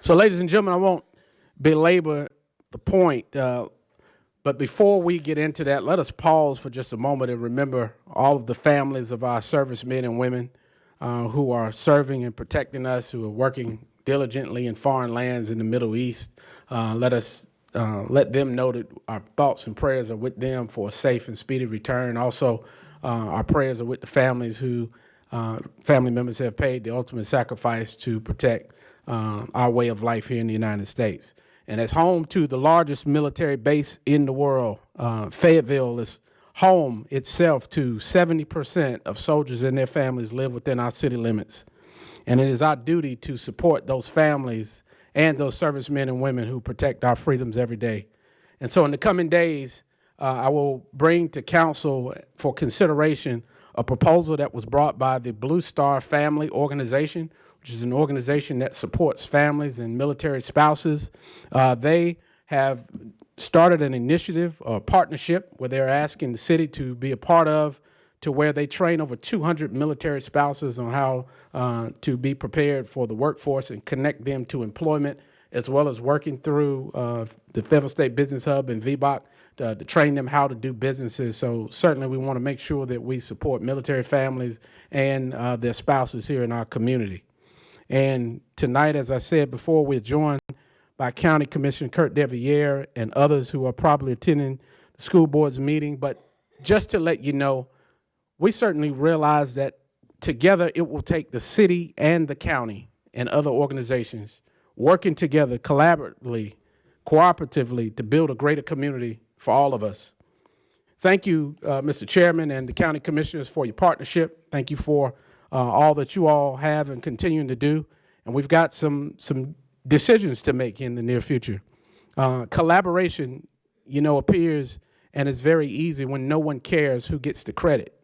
So, ladies and gentlemen, I won't belabor the point, but before we get into that, let us pause for just a moment and remember all of the families of our servicemen and women who are serving and protecting us, who are working diligently in foreign lands in the Middle East. Let us let them know that our thoughts and prayers are with them for a safe and speedy return. Also, our prayers are with the families who family members have paid the ultimate sacrifice to protect our way of life here in the United States. And as home to the largest military base in the world, Fayetteville is home itself to 70% of soldiers and their families live within our city limits. And it is our duty to support those families and those servicemen and women who protect our freedoms every day. And so in the coming days, I will bring to council for consideration a proposal that was brought by the Blue Star Family Organization, which is an organization that supports families and military spouses. They have started an initiative, a partnership, where they're asking the city to be a part of, to where they train over 200 military spouses on how to be prepared for the workforce and connect them to employment, as well as working through the Fayetteville State Business Hub and VBOC to train them how to do businesses. So certainly we want to make sure that we support military families and their spouses here in our community. And tonight, as I said before, we're joined by County Commissioner Kurt Deviere and others who are probably attending the school board's meeting. But just to let you know, we certainly realize that together it will take the city and the county and other organizations working together collaboratively, cooperatively to build a greater community for all of us. Thank you, Mr. Chairman and the county commissioners, for your partnership. Thank you for all that you all have and continuing to do. And we've got some decisions to make in the near future. Collaboration, appears and is very easy when no one cares who gets the credit,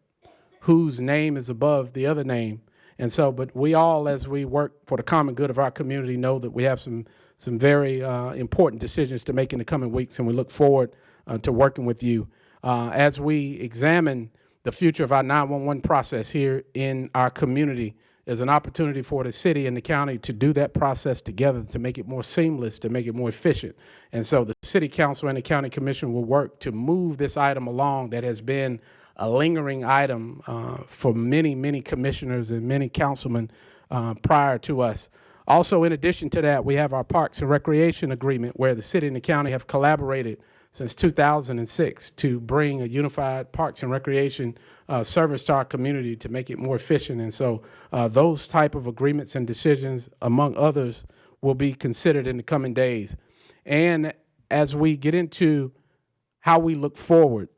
whose name is above the other name. And so, but we all, as we work for the common good of our community, know that we have some very important decisions to make in the coming weeks, and we look forward to working with you as we examine the future of our 911 process here in our community. There's an opportunity for the city and the county to do that process together, to make it more seamless, to make it more efficient. And so the city council and the county commission will work to move this item along that has been a lingering item for many, many commissioners and many councilmen prior to us. Also, in addition to that, we have our Parks and Recreation Agreement, where the city and the county have collaborated since 2006 to bring a unified Parks and Recreation service to our community to make it more efficient. And so those type of agreements and decisions, among others, will be considered in the coming days. And as we get into how we look forward,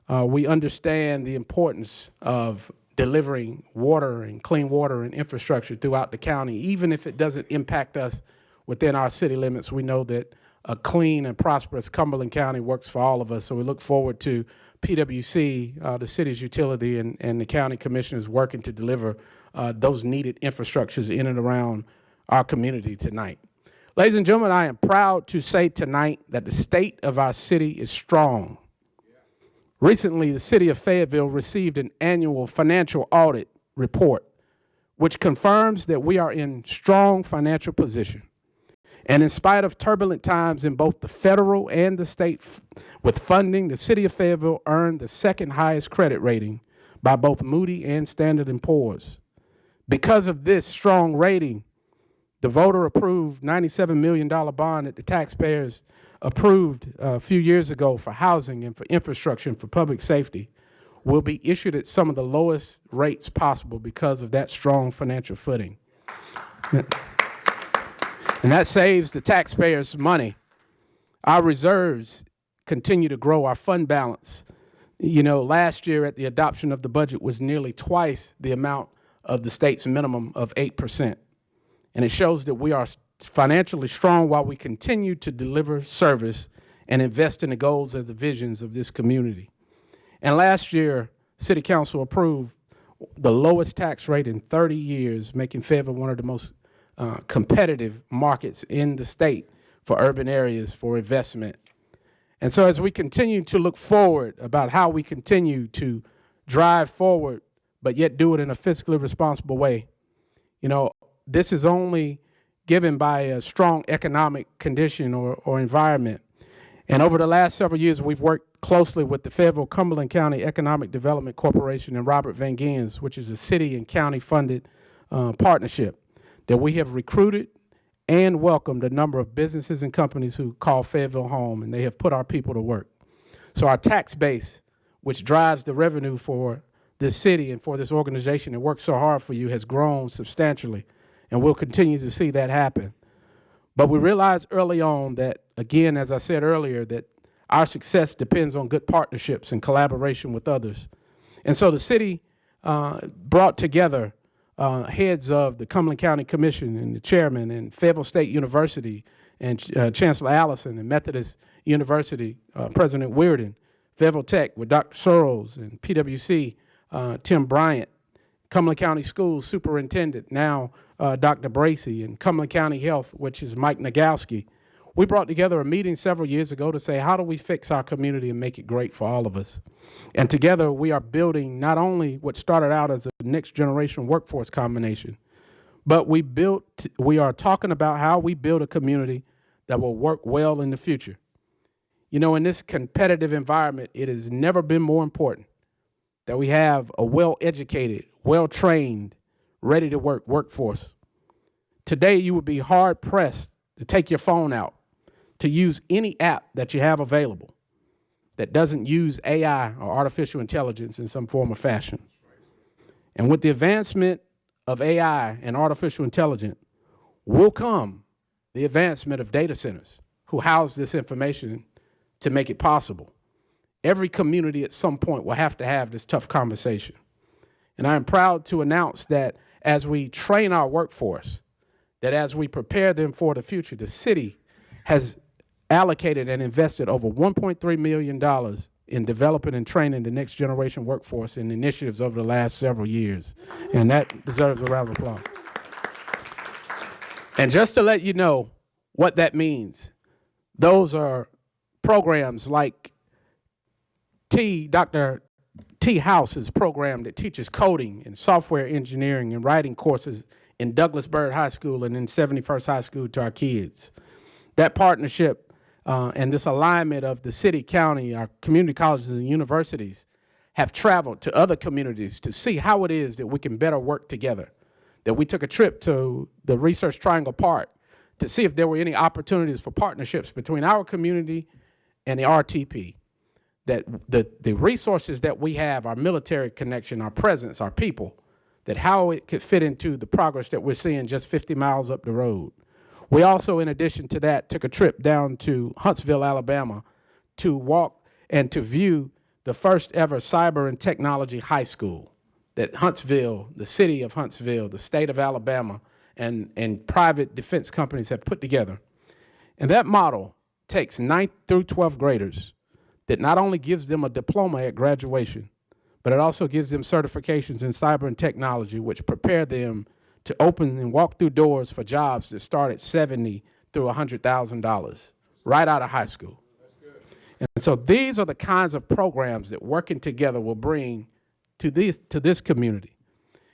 we understand the importance of delivering water and clean water and infrastructure throughout the county. Even if it doesn't impact us within our city limits, we know that a clean and prosperous Cumberland County works for all of us. So we look forward to PWC, the city's utility, and the county commissioners working to deliver those needed infrastructures in and around our community tonight. Ladies and gentlemen, I am proud to say tonight that the state of our city is strong. Recently, the city of Fayetteville received an annual financial audit report, which confirms that we are in strong financial position. And in spite of turbulent times in both the federal and the state with funding, the city of Fayetteville earned the second highest credit rating by both Moody and Standard & Poor's. Because of this strong rating, the voter-approved $97 million bond that the taxpayers approved a few years ago for housing and for infrastructure and for public safety will be issued at some of the lowest rates possible because of that strong financial footing. And that saves the taxpayers money. Our reserves continue to grow, our fund balance. Last year at the adoption of the budget was nearly twice the amount of the state's minimum of 8%. And it shows that we are financially strong while we continue to deliver service and invest in the goals and the visions of this community. And last year, City Council approved the lowest tax rate in 30 years, making Fayetteville one of the most competitive markets in the state for urban areas for investment. And so as we continue to look forward about how we continue to drive forward, but yet do it in a fiscally responsible way, this is only given by a strong economic condition or environment. And over the last several years, we've worked closely with the Fayetteville Cumberland County Economic Development Corporation and Robert Van Gens, which is a city and county funded partnership that we have recruited and welcomed a number of businesses and companies who call Fayetteville home, and they have put our people to work. So our tax base, which drives the revenue for this city and for this organization that works so hard for you, has grown substantially, and we'll continue to see that happen. But we realized early on that, again, as I said earlier, that our success depends on good partnerships and collaboration with others. And so the city brought together heads of the Cumberland County Commission and the chairman and Fayetteville State University and Chancellor Allison and Methodist University, President Weirden, Fayetteville Tech with Dr. Searles and PwC, Tim Bryant, Cumberland County Schools Superintendent, now Dr. Bracey, and Cumberland County Health, which is Mike Nagowski. We brought together a meeting several years ago to say, how do we fix our community and make it great for all of us? And together we are building not only what started out as a next generation workforce combination, but we are talking about how we build a community that will work well in the future. You know, in this competitive environment, it has never been more important that we have a well-educated, well-trained, ready-to-work workforce. Today, you would be hard-pressed to take your phone out, to use any app that you have available that doesn't use AI or artificial intelligence in some form or fashion. And with the advancement of AI and artificial intelligence will come the advancement of data centers who house this information to make it possible. Every community at some point will have to have this tough conversation. And I am proud to announce that as we train our workforce, that as we prepare them for the future, the city has allocated and invested over $1.3 million in developing and training the next generation workforce in initiatives over the last several years. And that deserves a round of applause. And just to let you know what that means, those are programs like Dr. T. House's program that teaches coding and software engineering and writing courses in Douglas Byrd High School and in 71st High School to our kids. That partnership and this alignment of the city, county, our community colleges and universities have traveled to other communities to see how it is that we can better work together. That we took a trip to the Research Triangle Park to see if there were any opportunities for partnerships between our community and the RTP. That the resources that we have, our military connection, our presence, our people, that how it could fit into the progress that we're seeing just 50 miles up the road. We also, in addition to that, took a trip down to Huntsville, Alabama, to walk and to view the first ever cyber and technology high school that Huntsville, the city of Huntsville, the state of Alabama, and private defense companies have put together. And that model takes 9th through 12th graders that not only gives them a diploma at graduation, but it also gives them certifications in cyber and technology, which prepare them to open and walk through doors for jobs that start at $70,000 through $100,000 right out of high school. And so these are the kinds of programs that working together will bring to this community.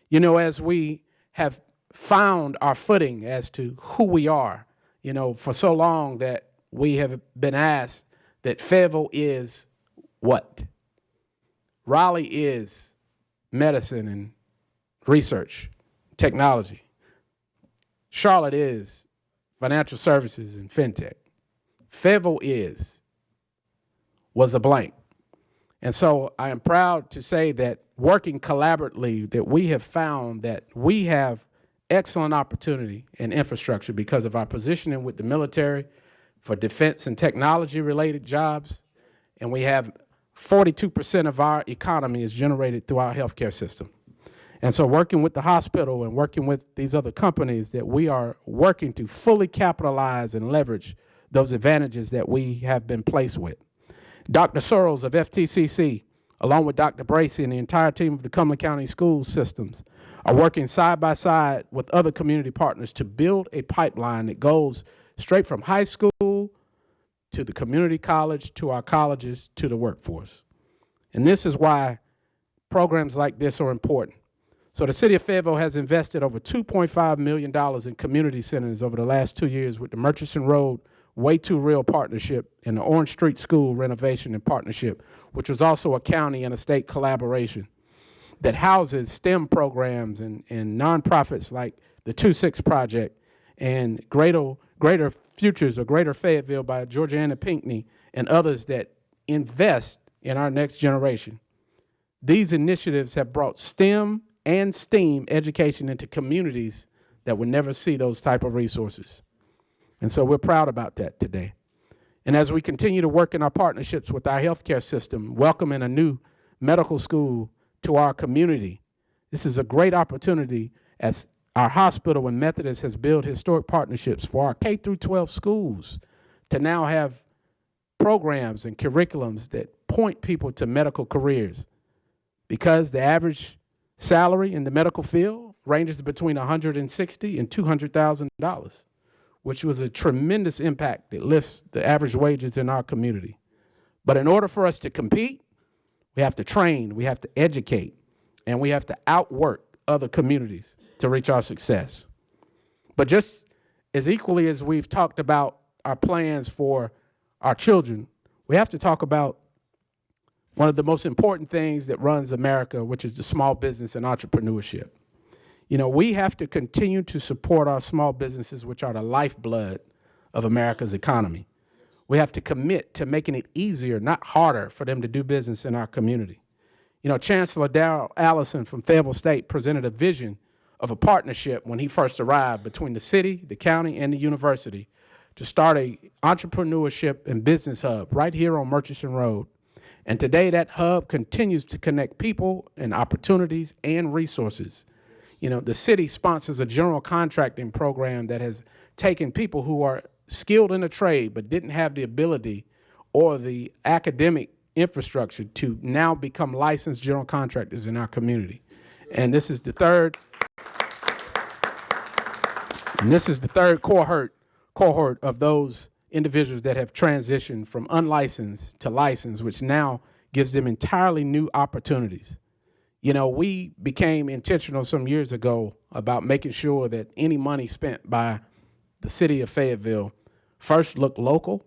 You know, as we have found our footing as to who we are, you know, for so long that we have been asked that Fayetteville is what? Raleigh is medicine and research, technology. Charlotte is financial services and fintech. Fayetteville was a blank. And so I am proud to say that working collaboratively, that we have found that we have excellent opportunity and infrastructure because of our positioning with the military for defense and technology related jobs. And we have 42% of our economy is generated through our healthcare system. And so working with the hospital and working with these other companies, that we are working to fully capitalize and leverage those advantages that we have been placed with. Dr. Searles of FTCC, along with Dr. Bracey and the entire team of the Cumberland County School Systems, are working side by side with other community partners to build a pipeline that goes straight from high school to the community college, to our colleges, to the workforce. And this is why programs like this are important, So the city of Fayetteville has invested over $2.5 million in community centers over the last 2 years with the Murchison Road Way to Real partnership and the Orange Street School renovation and partnership, which was also a county and a state collaboration that houses STEM programs and nonprofits like the 2-6 Project and Greater Futures or Greater Fayetteville by Georgiana Pinckney and others that invest in our next generation. These initiatives have brought STEM and STEAM education into communities that would never see those type of resources. And so we're proud about that today. And as we continue to work in our partnerships with our healthcare system, welcoming a new medical school to our community, this is a great opportunity as our hospital and Methodist has built historic partnerships for our K-12 schools to now have programs and curriculums that point people to medical careers, because the average salary in the medical field ranges between $160,000 and $200,000, which was a tremendous impact that lifts the average wages in our community. But in order for us to compete, we have to train, we have to educate, and we have to outwork other communities to reach our success. But just as equally as we've talked about our plans for our children, we have to talk about one of the most important things that runs America, which is the small business and entrepreneurship. You know, we have to continue to support our small businesses, which are the lifeblood of America's economy. We have to commit to making it easier, not harder, for them to do business in our community. You know, Chancellor Darrell Allison from Fayetteville State presented a vision of a partnership when he first arrived between the city, the county, and the university to start a entrepreneurship and business hub right here on Murchison Road. And today that hub continues to connect people and opportunities and resources. You know, the city sponsors a general contracting program that has taken people who are skilled in a trade but didn't have the ability or the academic infrastructure to now become licensed general contractors in our community. And this is the third cohort of those individuals that have transitioned from unlicensed to licensed, which now gives them entirely new opportunities. You know, we became intentional some years ago about making sure that any money spent by the city of Fayetteville first looked local,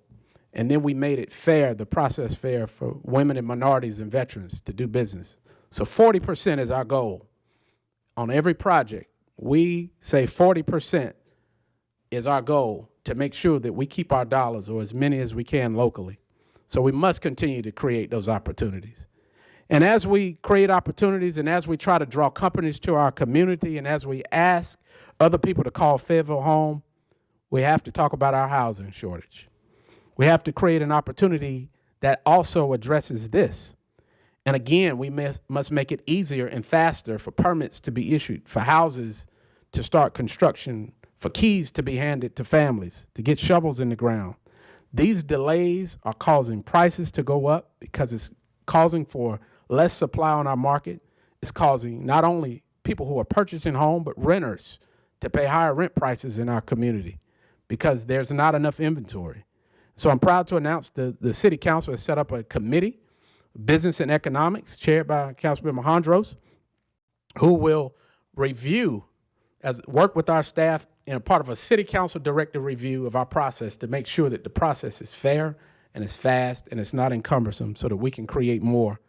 and then we made it fair, the process fair for women and minorities and veterans to do business. So 40% is our goal. On every project, we say 40% is our goal to make sure that we keep our dollars, or as many as we can, locally. So we must continue to create those opportunities. And as we create opportunities and as we try to draw companies to our community and as we ask other people to call Fayetteville home, we have to talk about our housing shortage. We have to create an opportunity that also addresses this. And again, we must make it easier and faster for permits to be issued, for houses to start construction, for keys to be handed to families, to get shovels in the ground. These delays are causing prices to go up because it's causing for less supply on our market. It's causing not only people who are purchasing home, but renters to pay higher rent prices in our community because there's not enough inventory. So I'm proud to announce the city council has set up a committee, Business and Economics, chaired by Councilmember Hondros, who will work with our staff in a part of a city council directed review of our process to make sure that the process is fair and it's fast and it's not encumbersome so that we can create more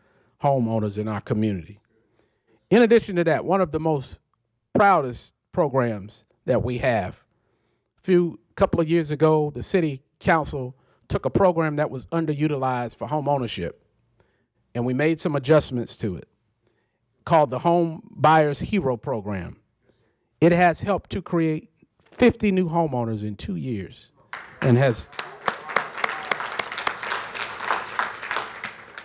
homeowners in our community. In addition to that, one of the most proudest programs that we have, a couple of years ago, the city council took a program that was underutilized for home ownership, and we made some adjustments to it, called the Home Buyers Hero Program. It has helped to create 50 new homeowners in 2 years and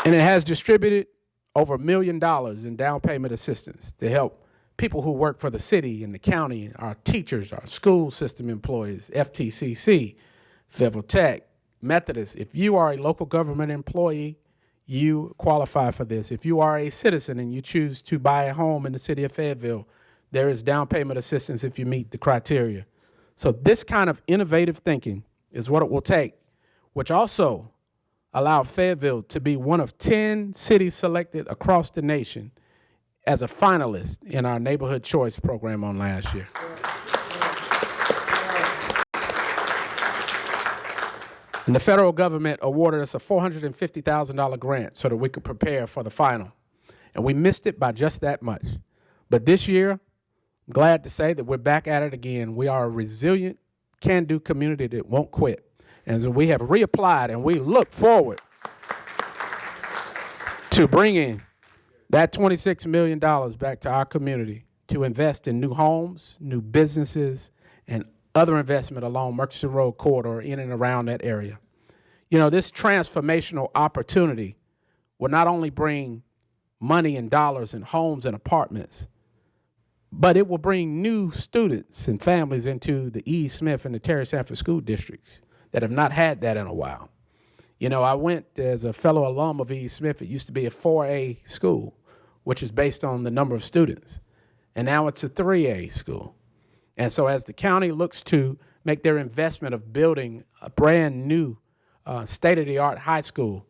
it has distributed over $1 million in down payment assistance to help people who work for the city and the county, our teachers, our school system employees, FTCC, Fayetteville Tech, Methodist. If you are a local government employee, you qualify for this. If you are a citizen and you choose to buy a home in the city of Fayetteville, there is down payment assistance if you meet the criteria. So this kind of innovative thinking is what it will take, which also allowed Fayetteville to be one of 10 cities selected across the nation as a finalist in our Neighborhood Choice program on last year. And the federal government awarded us a $450,000 grant so that we could prepare for the final. And we missed it by just that much. But this year, I'm glad to say that we're back at it again. We are a resilient, can-do community that won't quit. And so we have reapplied, and we look forward to bringing that $26 million back to our community to invest in new homes, new businesses, and other investment along Murchison Road corridor in and around that area. You know, this transformational opportunity will not only bring money and dollars and homes and apartments, but it will bring new students and families into the E. Smith and the Terry Sanford school districts that have not had that in a while. You know, I went as a fellow alum of E. Smith. It used to be a 4A school, which is based on the number of students. And now it's a 3A school. And so as the county looks to make their investment of building a brand new state-of-the-art high school,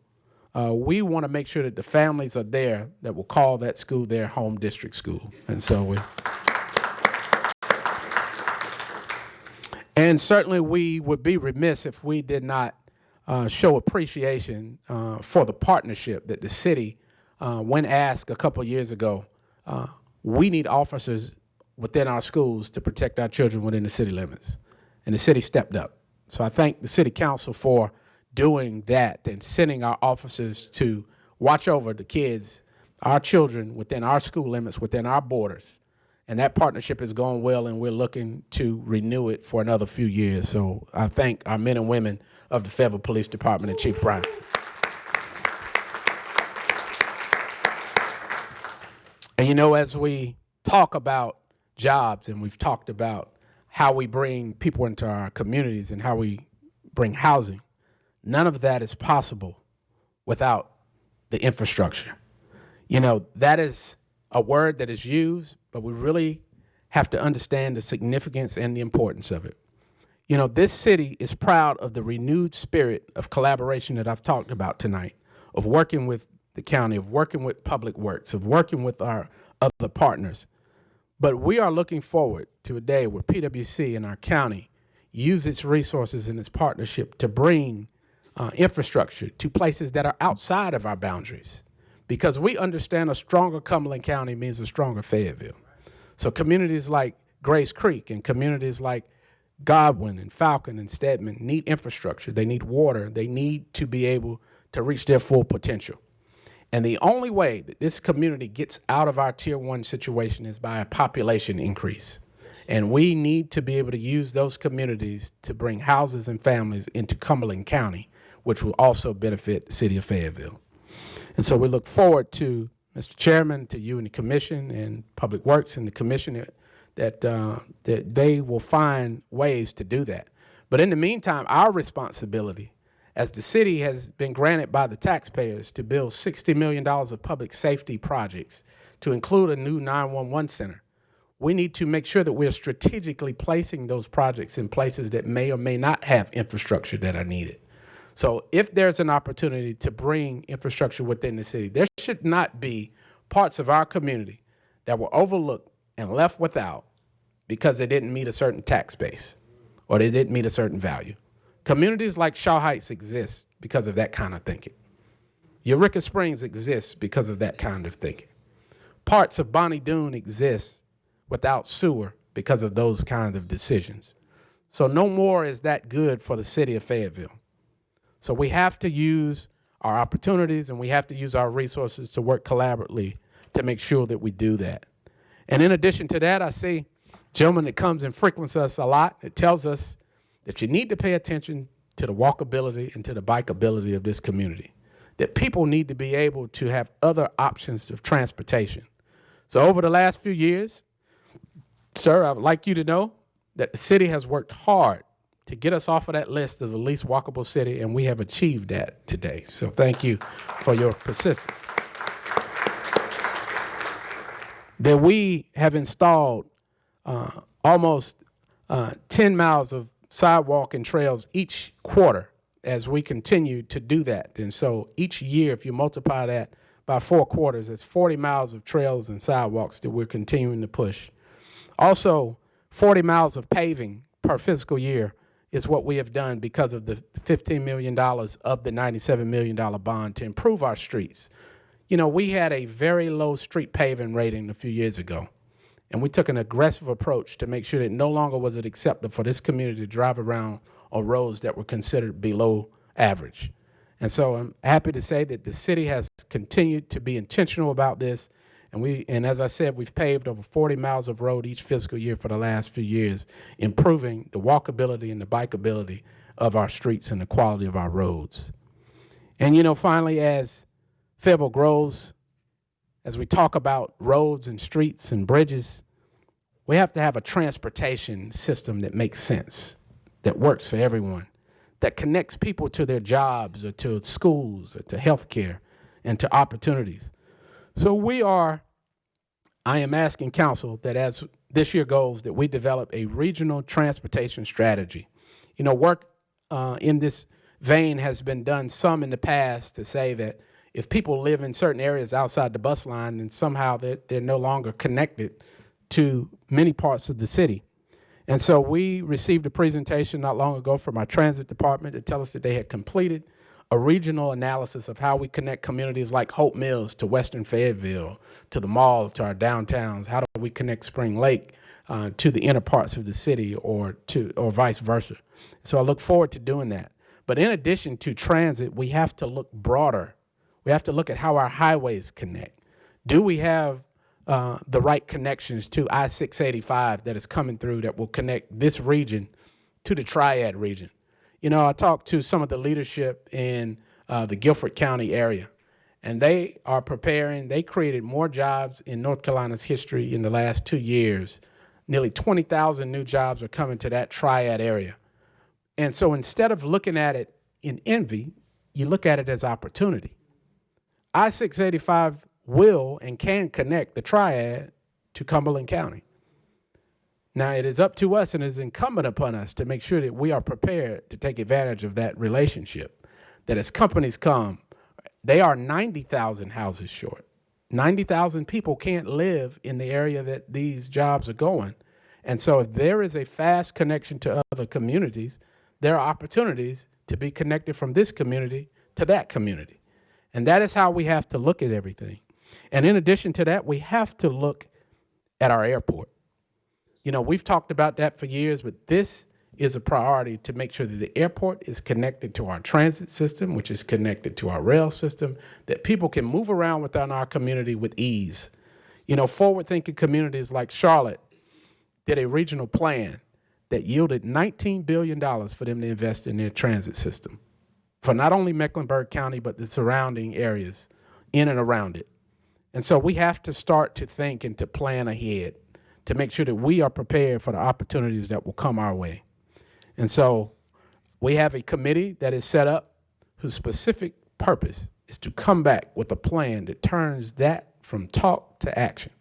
we want to make sure that the families are there that will call that school their home district school. And so and certainly we would be remiss if we did not show appreciation for the partnership that the city, when asked a couple of years ago, we need officers within our schools to protect our children within the city limits. And the city stepped up. So I thank the city council for doing that and sending our officers to watch over the kids, our children within our school limits, within our borders. And that partnership is going well, and we're looking to renew it for another few years. So I thank our men and women of the Fayetteville Police Department and Chief Bryant. And you know, as we talk about jobs, and we've talked about how we bring people into our communities and how we bring housing, none of that is possible without the infrastructure. You know, that is a word that is used, but we really have to understand the significance and the importance of it. You know, this city is proud of the renewed spirit of collaboration that I've talked about tonight, of working with the county, of working with Public Works, of working with our other partners. But we are looking forward to a day where PwC and our county use its resources and its partnership to bring infrastructure to places that are outside of our boundaries, because we understand a stronger Cumberland County means a stronger Fayetteville. So communities like Grace Creek and communities like Godwin and Falcon and Stedman need infrastructure. They need water. They need to be able to reach their full potential. And the only way that this community gets out of our tier 1 situation is by a population increase. And we need to be able to use those communities to bring houses and families into Cumberland County, which will also benefit the city of Fayetteville. And so we look forward to, Mr. Chairman, to you and the commission and Public Works and the commission that they will find ways to do that. But in the meantime, our responsibility as the city has been granted by the taxpayers to build $60 million of public safety projects to include a new 911 center. We need to make sure that we're strategically placing those projects in places that may or may not have infrastructure that are needed. So if there's an opportunity to bring infrastructure within the city, there should not be parts of our community that were overlooked and left without because they didn't meet a certain tax base or they didn't meet a certain value. Communities like Shaw Heights exist because of that kind of thinking. Eureka Springs exists because of that kind of thinking. Parts of Bonnie Doon exist without sewer because of those kinds of decisions. So no more is that good for the city of Fayetteville. So we have to use our opportunities and we have to use our resources to work collaboratively to make sure that we do that. And in addition to that, I see a gentleman that comes and frequents us a lot. It tells us that you need to pay attention to the walkability and to the bikeability of this community, that people need to be able to have other options of transportation. So over the last few years, sir, I would like you to know that the city has worked hard to get us off of that list of the least walkable city, and we have achieved that today. So thank you for your persistence. That we have installed almost 10 miles of sidewalk and trails each quarter as we continue to do that. And so each year, if you multiply that by 4 quarters. It's 40 miles of trails and sidewalks that we're continuing to push. Also, 40 miles of paving per fiscal year is what we have done because of the $15 million of the $97 million bond to improve our streets. You know, we had a very low street paving rating a few years ago, and we took an aggressive approach to make sure that no longer was it acceptable for this community to drive around on roads that were considered below average. And so I'm happy to say that the city has continued to be intentional about this. And as I said, we've paved over 40 miles of road each fiscal year for the last few years, improving the walkability and the bikeability of our streets and the quality of our roads. And, you know, finally, as Fayetteville grows, as we talk about roads and streets and bridges, we have to have a transportation system that makes sense, that works for everyone, that connects people to their jobs or to schools or to healthcare and to opportunities. So I am asking council that as this year goes, that we develop a regional transportation strategy. You know, work in this vein has been done some in the past to say that if people live in certain areas outside the bus line, then somehow they're no longer connected to many parts of the city. And so we received a presentation not long ago from our transit department to tell us that they had completed a regional analysis of how we connect communities like Hope Mills to Western Fayetteville, to the mall, to our downtowns. How do we connect Spring Lake to the inner parts of the city or vice versa? So I look forward to doing that. But in addition to transit, we have to look broader. We have to look at how our highways connect. Do we have the right connections to I-685 that is coming through that will connect this region to the Triad region? You know, I talked to some of the leadership in the Guilford County area, and they are preparing. They created more jobs in North Carolina's history in the last 2 years. Nearly 20,000 new jobs are coming to that Triad area. And so instead of looking at it in envy, you look at it as opportunity. I-685 will and can connect the Triad to Cumberland County. Now, it is up to us and it is incumbent upon us to make sure that we are prepared to take advantage of that relationship, that as companies come, they are 90,000 houses short. 90,000 people can't live in the area that these jobs are going. And so if there is a fast connection to other communities, there are opportunities to be connected from this community to that community. And that is how we have to look at everything. And in addition to that, we have to look at our airport. You know, we've talked about that for years, but this is a priority to make sure that the airport is connected to our transit system, which is connected to our rail system, that people can move around within our community with ease. You know, forward-thinking communities like Charlotte did a regional plan that yielded $19 billion for them to invest in their transit system for not only Mecklenburg County, but the surrounding areas in and around it. And so we have to start to think and to plan ahead to make sure that we are prepared for the opportunities that will come our way. And so we have a committee that is set up whose specific purpose is to come back with a plan that turns that from talk to action.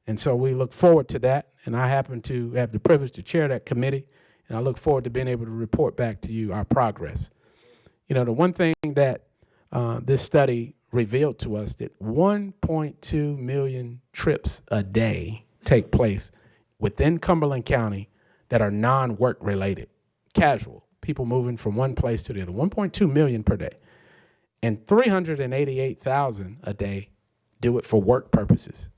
And so we look forward to that, and I happen to have the privilege to chair that committee, and I look forward to being able to report back to you our progress. You know, the one thing that this study revealed to us that 1.2 million trips a day take place within Cumberland County that are non-work related, casual, people moving from one place to the other, 1.2 million per day. And 388,000 a day do it for work purposes.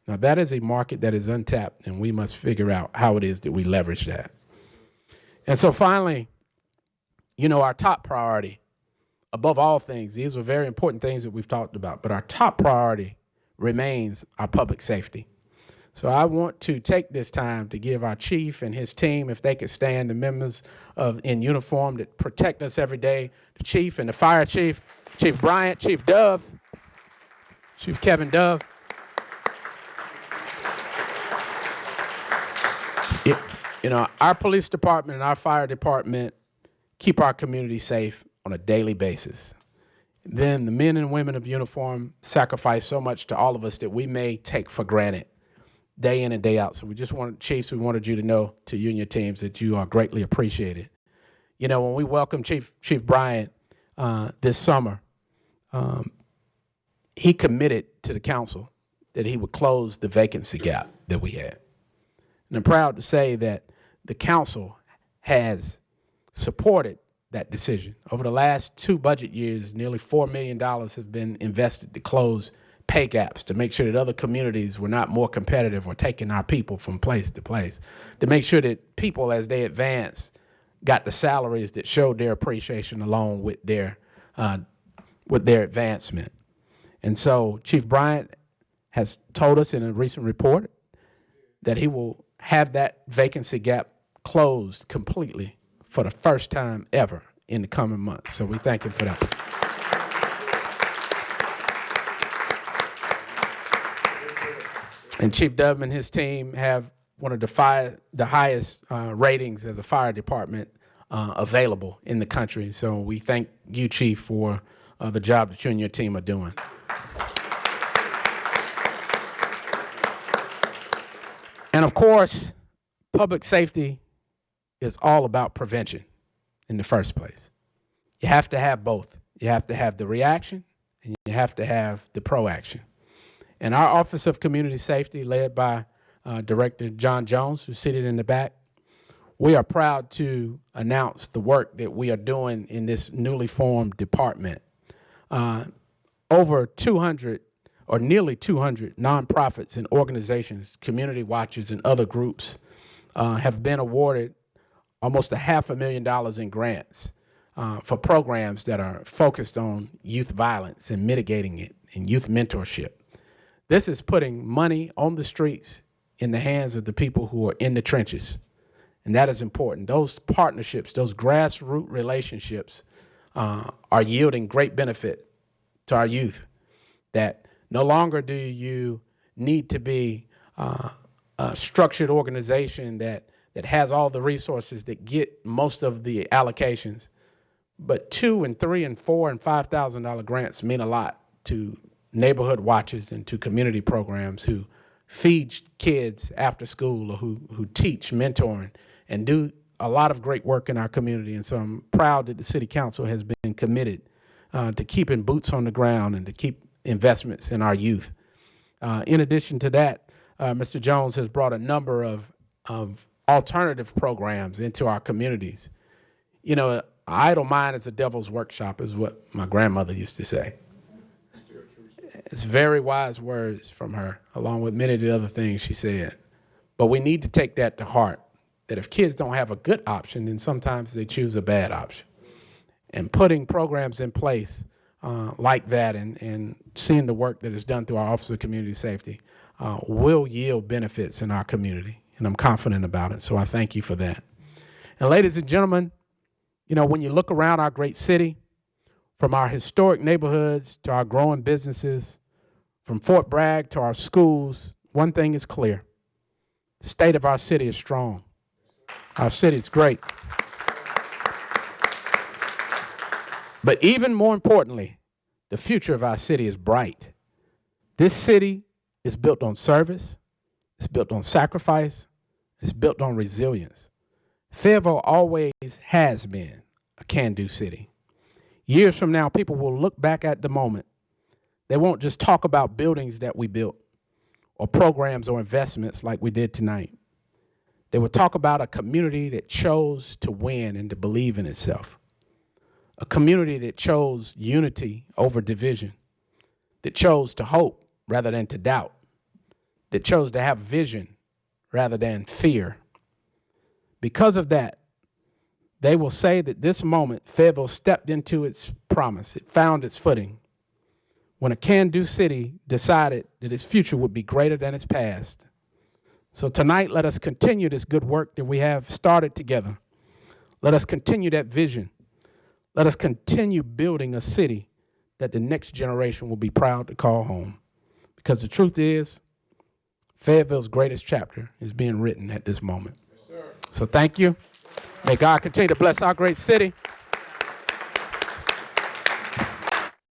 Now that is a market that is untapped, and we must figure out how it is that we leverage that. And so finally, you know, our top priority, above all things, these are very important things that we've talked about, but our top priority remains our public safety. So I want to take this time to give our chief and his team, if they could stand, the members in uniform that protect us every day, the chief and the fire chief, Chief Bryant, Chief Dove, Chief Kevin Dove. You know, our police department and our fire department keep our community safe on a daily basis. Then the men and women of uniform sacrifice so much to all of us that we may take for granted day in and day out. So we just wanted, Chiefs, we wanted you to know, to you and your teams, that you are greatly appreciated. You know, when we welcomed Chief Bryant this summer, he committed to the council that he would close the vacancy gap that we had. And I'm proud to say that the council has supported that decision. Over the last 2 budget years, nearly $4 million have been invested to close pay gaps, to make sure that other communities were not more competitive or taking our people from place to place, to make sure that people, as they advance, got the salaries that showed their appreciation along with their advancement. And so Chief Bryant has told us in a recent report that he will have that vacancy gap closed completely for the first time ever in the coming months. So we thank him for that. And Chief Dubman and his team have one of the highest ratings as a fire department available in the country. So we thank you, Chief, for the job that you and your team are doing. And of course, public safety is all about prevention in the first place. You have to have both. You have to have the reaction and you have to have the proaction. And our Office of Community Safety, led by Director John Jones, who's seated in the back, we are proud to announce the work that we are doing in this newly formed department. Over 200 or nearly 200 nonprofits and organizations, community watchers and other groups have been awarded almost $500,000 in grants for programs that are focused on youth violence and mitigating it and youth mentorship. This is putting money on the streets in the hands of the people who are in the trenches. And that is important. Those partnerships, those grassroots relationships are yielding great benefit to our youth, that no longer do you need to be a structured organization that has all the resources that get most of the allocations, but $2,000 and $3,000 and $4,000 and $5,000 grants mean a lot to neighborhood watches and to community programs who feed kids after school or who teach mentoring and do a lot of great work in our community. And so I'm proud that the City Council has been committed to keeping boots on the ground and to keep investments in our youth. In addition to that, Mr. Jones has brought a number of alternative programs into our communities. You know, an idle mind is a devil's workshop is what my grandmother used to say. It's very wise words from her, along with many of the other things she said. But we need to take that to heart, that if kids don't have a good option, then sometimes they choose a bad option. And putting programs in place like that and seeing the work that is done through our Office of Community Safety will yield benefits in our community. And I'm confident about it. So I thank you for that. And ladies and gentlemen, you know, when you look around our great city, from our historic neighborhoods to our growing businesses, from Fort Bragg to our schools, one thing is clear. The state of our city is strong. Our city is great. But even more importantly, the future of our city is bright. This city is built on service, it's built on sacrifice, it's built on resilience. Fayetteville always has been a can-do city. Years from now, people will look back at the moment. They won't just talk about buildings that we built or programs or investments like we did tonight. They will talk about a community that chose to win and to believe in itself. A community that chose unity over division, that chose to hope rather than to doubt, that chose to have vision rather than fear. Because of that, they will say that this moment, Fayetteville stepped into its promise. It found its footing when a can-do city decided that its future would be greater than its past. So tonight, let us continue this good work that we have started together. Let us continue that vision. Let us continue building a city that the next generation will be proud to call home. Because the truth is, Fayetteville's greatest chapter is being written at this moment. Yes, sir. So thank you. May God continue to bless our great city.